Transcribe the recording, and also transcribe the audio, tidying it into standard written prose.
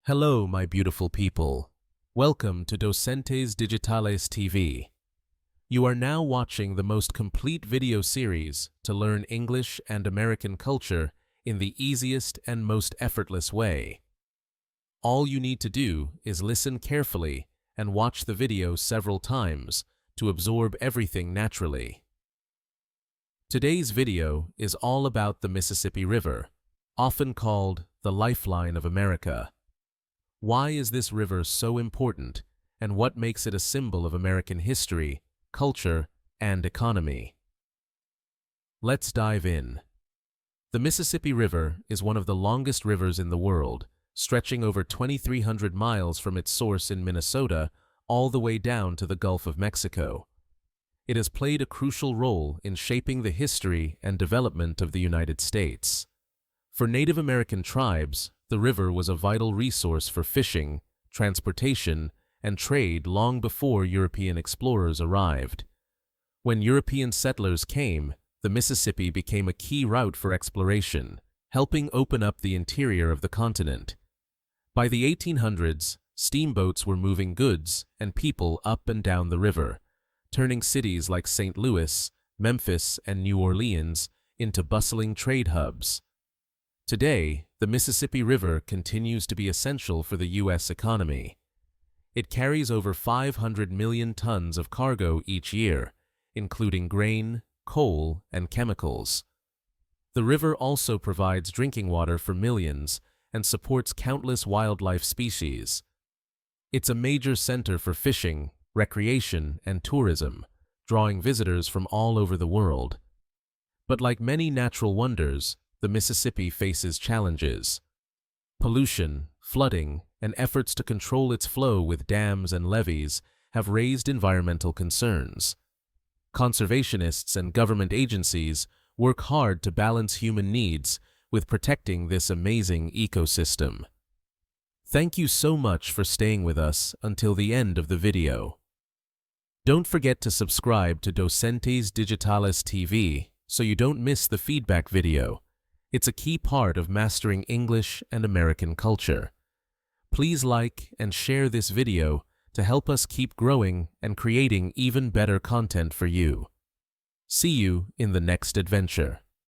Hello, my beautiful people. Welcome to Docentes DigitalesTV. You are now watching the most complete video series to learn English and American culture in the easiest and most effortless way. All you need to do is listen carefully and watch the video several times to absorb everything naturally. Today's video is all about the Mississippi River, often called the Lifeline of America. Why is this river so important, and what makes it a symbol of American history, culture, and economy? Let's dive in. The Mississippi River is one of the longest rivers in the world, stretching over 2,300 miles from its source in Minnesota all the way down to the Gulf of Mexico. It has played a crucial role in shaping the history and development of the United States. For Native American tribes, the river was a vital resource for fishing, transportation, and trade long before European explorers arrived. When European settlers came, the Mississippi became a key route for exploration, helping open up the interior of the continent. By the 1800s, steamboats were moving goods and people up and down the river, turning cities like St. Louis, Memphis, and New Orleans into bustling trade hubs. Today, the Mississippi River continues to be essential for the U.S. economy. It carries over 500 million tons of cargo each year, including grain, coal, and chemicals. The river also provides drinking water for millions and supports countless wildlife species. It's a major center for fishing, recreation, and tourism, drawing visitors from all over the world. But like many natural wonders, the Mississippi faces challenges. Pollution, flooding, and efforts to control its flow with dams and levees have raised environmental concerns. Conservationists and government agencies work hard to balance human needs with protecting this amazing ecosystem. Thank you so much for staying with us until the end of the video. Don't forget to subscribe to Docentes DigitalesTV so you don't miss the feedback video. It's a key part of mastering English and American culture. Please like and share this video to help us keep growing and creating even better content for you. See you in the next adventure.